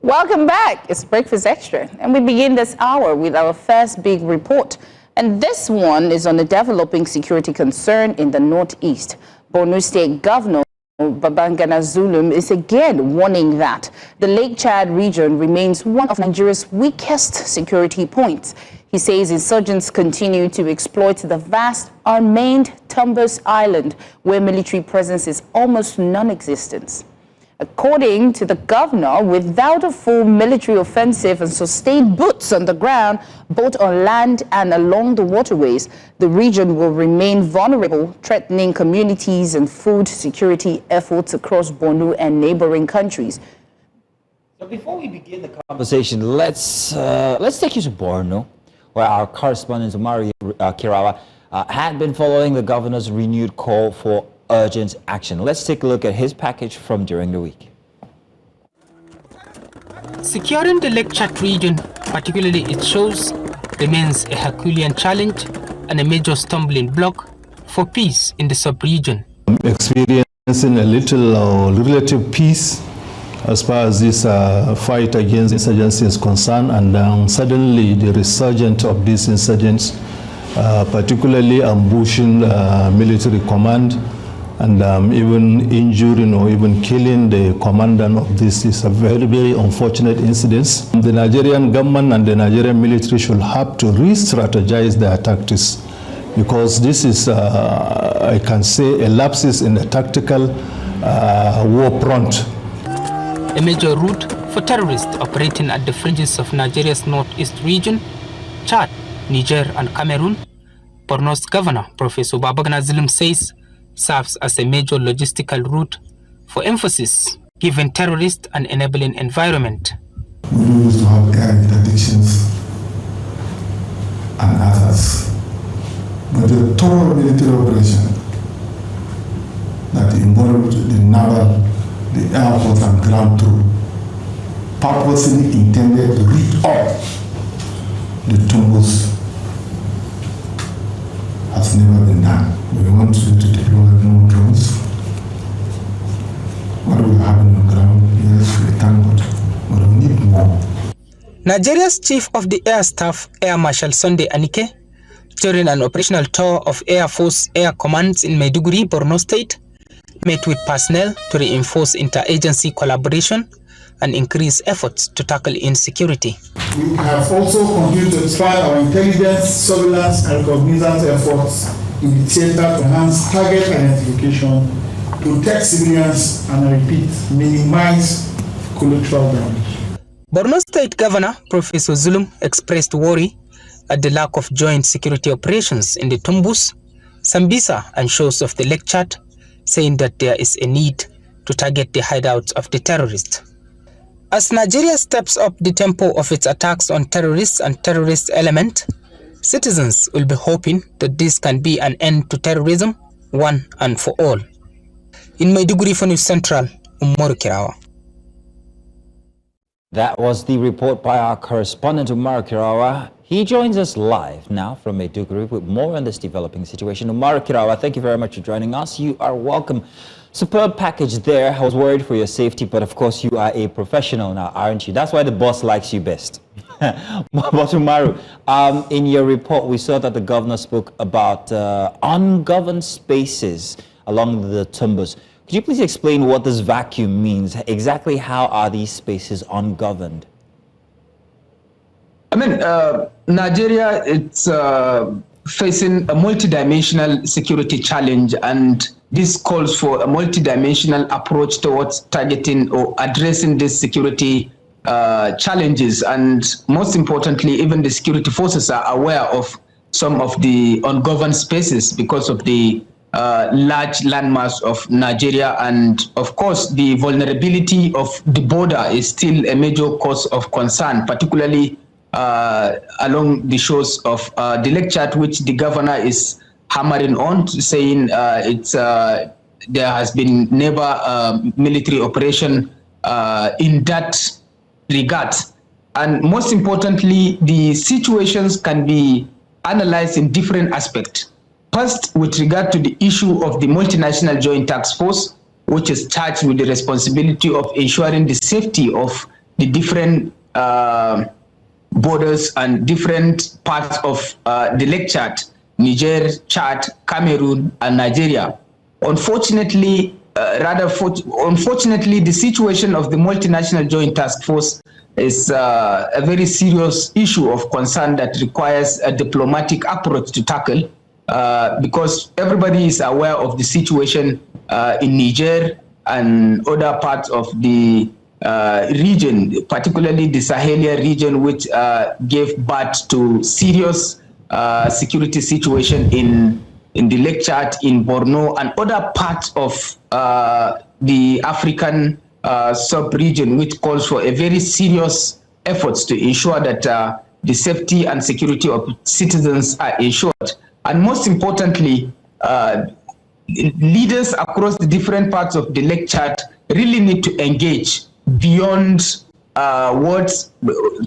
Welcome back. It's Breakfast Extra, and we begin this hour with our first big report. And this one is on the developing security concern in the northeast. Borno State Governor Babagana Zulum is again warning that the Lake Chad region remains one of Nigeria's weakest security points. He says insurgents continue to exploit the vast unmanned Tumbes Island, where military presence is almost non-existent. According to the governor, without a full military offensive and sustained boots on the ground, both on land and along the waterways, the region will remain vulnerable, threatening communities and food security efforts across Borno and neighboring countries. So before we begin the conversation, let's take you to Borno, where our correspondent Umaru Kirawa had been following the governor's renewed call for urgent action. Let's take a look at his package from during the week. Securing the Lake Chad region, particularly its shores, remains a Herculean challenge and a major stumbling block for peace in the sub-region. Experiencing a little relative peace as far as this fight against insurgency is concerned, and suddenly the resurgence of these insurgents, particularly ambushing military command, and even injuring or even killing the commandant of this is a very, very unfortunate incident. The Nigerian government and the Nigerian military should have to re-strategize their tactics, because this is, I can say, a lapses in the tactical war front. A major route for terrorists operating at the fringes of Nigeria's northeast region, Chad, Niger and Cameroon, Borno's governor, Professor Babagana Zulum, says serves as a major logistical route for emphasis given terrorist and enabling environment. We used to have air interdictions and others, but the total military operation that involved the naval, the air force and ground troop purposely intended to reach up the Tumbes has never been done. We want to deploy more drones. What will happen on the ground? Yes, we thank God, but we need more. Nigeria's Chief of the Air Staff, Air Marshal Sunday Anike, during an operational tour of Air Force Air Commands in Maiduguri, Borno State, met with personnel to reinforce interagency collaboration and increase efforts to tackle insecurity. We have also continued to expand our intelligence, surveillance, and reconnaissance efforts in the theater to enhance target identification, protect civilians, and I repeat, minimize collateral damage. Borno State Governor Professor Zulum expressed worry at the lack of joint security operations in the Tumbes, Sambisa, and shores of the Lake Chad, saying that there is a need to target the hideouts of the terrorists. As Nigeria steps up the tempo of its attacks on terrorists and terrorist elements, citizens will be hoping that this can be an end to terrorism, one and for all. In Maiduguri for News Central, Umaru Kirawa. That was the report by our correspondent Umaru Kirawa. He joins us live now from Maiduguri with more on this developing situation. Umaru Kirawa, thank you very much for joining us. You are welcome. Superb package there. I was worried for your safety, but of course you are a professional now, aren't you? That's why the boss likes you best. But Umaru, in your report, we saw that the governor spoke about ungoverned spaces along the Tumbes. Could you please explain what this vacuum means? Exactly how are these spaces ungoverned? I mean, Nigeria, it's facing a multidimensional security challenge, and this calls for a multidimensional approach towards targeting or addressing these security challenges. And most importantly, even the security forces are aware of some of the ungoverned spaces because of the large landmass of Nigeria. And of course, the vulnerability of the border is still a major cause of concern, particularly along the shores of the Lake Chad, which the governor is hammering on, saying there has been never military operation in that regard. And most importantly, the situations can be analyzed in different aspects. First, with regard to the issue of the multinational joint task force, which is charged with the responsibility of ensuring the safety of the different borders and different parts of the Lake Chad, Niger, Chad, Cameroon, and Nigeria. Unfortunately, unfortunately, the situation of the multinational joint task force is a very serious issue of concern that requires a diplomatic approach to tackle, because everybody is aware of the situation in Niger and other parts of the region, particularly the Sahelian region, which gave birth to serious security situation in the Lake Chad, in Borno, and other parts of the African sub-region, which calls for a very serious efforts to ensure that the safety and security of citizens are ensured. And most importantly, leaders across the different parts of the Lake Chad really need to engage beyond words,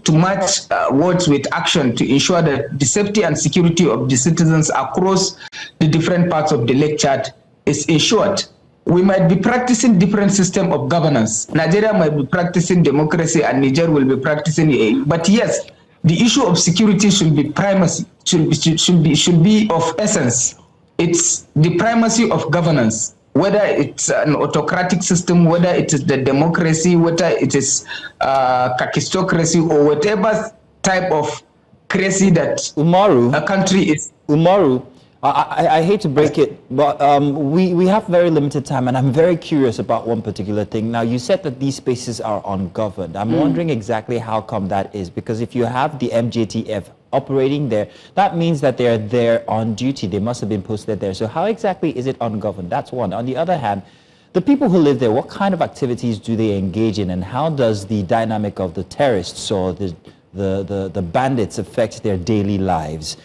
to match words with action to ensure that the safety and security of the citizens across the different parts of the Lake Chad is ensured. We might be practicing different system of governance. Nigeria might be practicing democracy and Niger will be practicing, but yes, the issue of security should be primacy, should be of essence. It's the primacy of governance, whether it's an autocratic system, whether it is the democracy, whether it is kakistocracy, or whatever type of crazy that Umaru, a country is. Umaru, I hate to break it, but we have very limited time, and I'm very curious about one particular thing. Now, you said that these spaces are ungoverned. I'm wondering exactly how come that is, because if you have the MJTF operating there, that means that they're there on duty. They must have been posted there. So how exactly is it ungoverned? That's one. On the other hand, the people who live there, what kind of activities do they engage in, and how does the dynamic of the terrorists or the bandits affect their daily lives?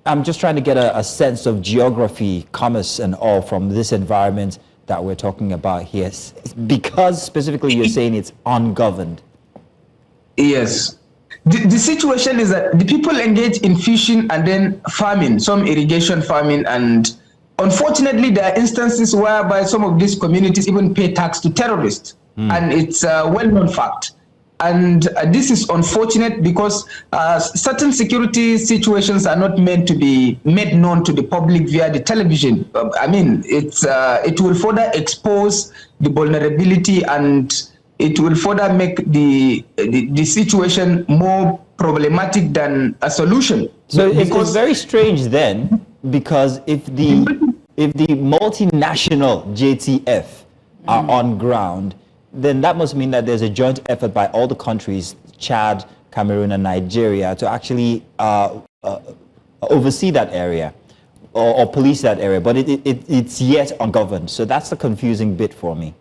I'm just trying to get a sense of geography, commerce, and all from this environment that we're talking about here, because specifically you're saying it's ungoverned. Yes. The situation is that the people engage in fishing and then farming, some irrigation farming, and unfortunately there are instances whereby some of these communities even pay tax to terrorists, and it's a well-known fact. And this is unfortunate because certain security situations are not meant to be made known to the public via the television. I mean, it will further expose the vulnerability, and it will further make the situation more problematic than a solution. So it's very strange then, because if the multinational JTF are on ground, then that must mean that there's a joint effort by all the countries, Chad, Cameroon, and Nigeria, to actually oversee that area or police that area. But it's yet ungoverned. So that's the confusing bit for me.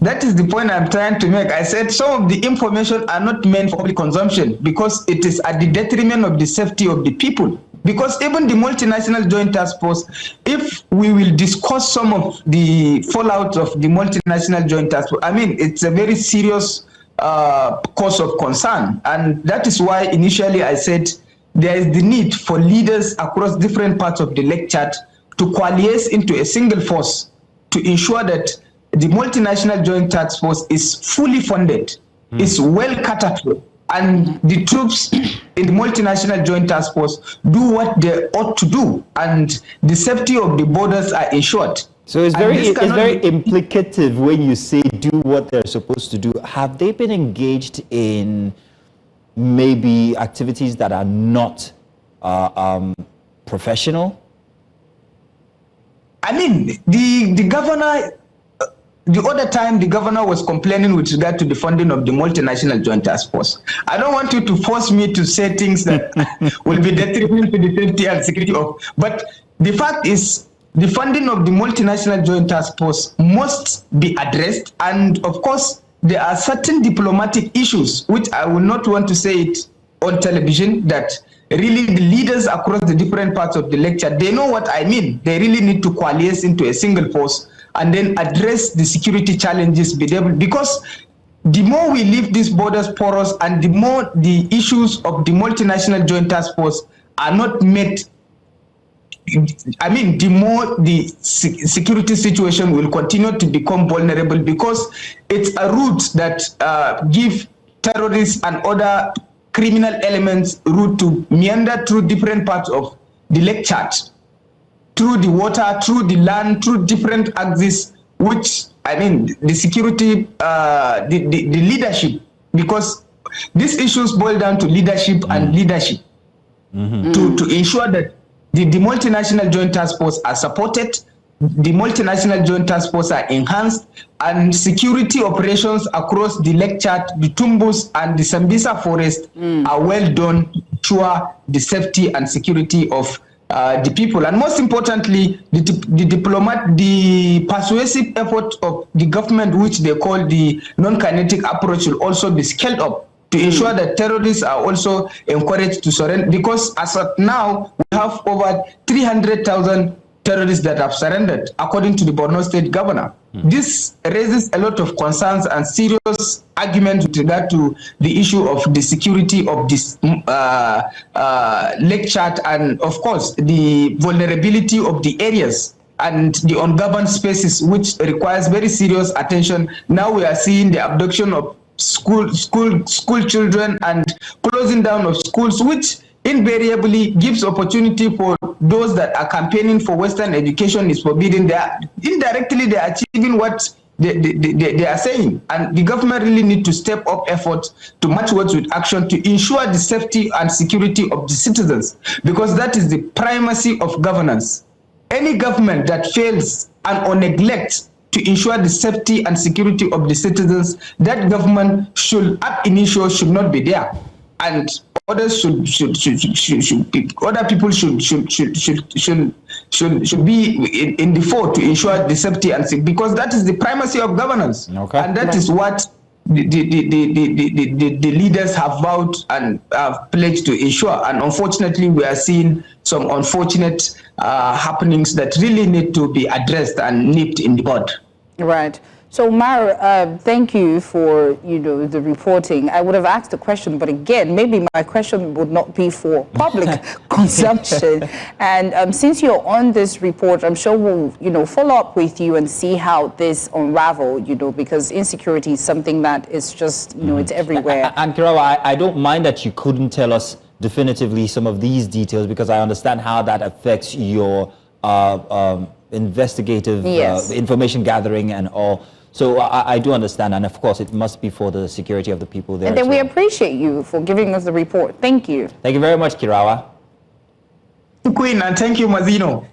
That is the point I'm trying to make. I said some of the information are not meant for public consumption because it is at the detriment of the safety of the people. Because even the multinational joint task force, if we will discuss some of the fallout of the multinational joint task force, I mean, it's a very serious cause of concern. And that is why initially I said there is the need for leaders across different parts of the Lake Chad to coalesce into a single force to ensure that the multinational joint task force is fully funded, is well catered for, and the troops in the multinational joint task force do what they ought to do, and the safety of the borders are ensured. So it's very implicative when you say do what they're supposed to do. Have they been engaged in maybe activities that are not professional? I mean, the governor, the other time the governor was complaining with regard to the funding of the multinational joint task force. I don't want you to force me to say things that will be detrimental to the safety and security of, but the fact is the funding of the multinational joint task force must be addressed. And of course, there are certain diplomatic issues, which I will not want to say it on television, that really the leaders across the different parts of the lecture, they know what I mean. They really need to coalesce into a single force and then address the security challenges, because the more we leave these borders porous and the more the issues of the multinational joint task force are not met I mean, the more the security situation will continue to become vulnerable, because it's a route that give terrorists and other criminal elements route to meander through different parts of the Lake Chad, through the water, through the land, through different axes, which, I mean, the security, the leadership, because these issues boil down to leadership and leadership, to ensure that the multinational joint task force are supported, the multinational joint task force are enhanced, and security operations across the Lake Chad, the Tumbus, and the Sambisa forest are well done to ensure the safety and security of the people. And most importantly, the persuasive effort of the government, which they call the non-kinetic approach, will also be scaled up to ensure that terrorists are also encouraged to surrender, because as of now, we have over 300,000 terrorists that have surrendered, according to the Borno state governor. This raises a lot of concerns and serious arguments with regard to the issue of the security of this Lake Chad, and of course the vulnerability of the areas and the ungoverned spaces, which requires very serious attention. Now we are seeing the abduction of school children and closing down of schools, which invariably gives opportunity for those that are campaigning for Western education is forbidden. Indirectly they are achieving what they are saying, and the government really need to step up efforts to match words with action to ensure the safety and security of the citizens, because that is the primacy of governance. Any government that fails or neglects to ensure the safety and security of the citizens, that government should, ab initio, should not be there, and others other people should be in the fore to ensure the safety and security, because that is the primacy of governance, and that is what the leaders have vowed and have pledged to ensure. And unfortunately, we are seeing some unfortunate happenings that really need to be addressed and nipped in the bud. Right. So, Umaru, thank you for the reporting. I would have asked a question, but again, maybe my question would not be for public consumption. And since you're on this report, I'm sure we'll follow up with you and see how this unravel. Because insecurity is something that is just it's everywhere. And Kirawa, I don't mind that you couldn't tell us definitively some of these details, because I understand how that affects your investigative information gathering and all. So I do understand, and of course it must be for the security of the people there. And then we appreciate you for giving us the report. Thank you. Thank you very much, Kirawa. Queen, and thank you, Mazino.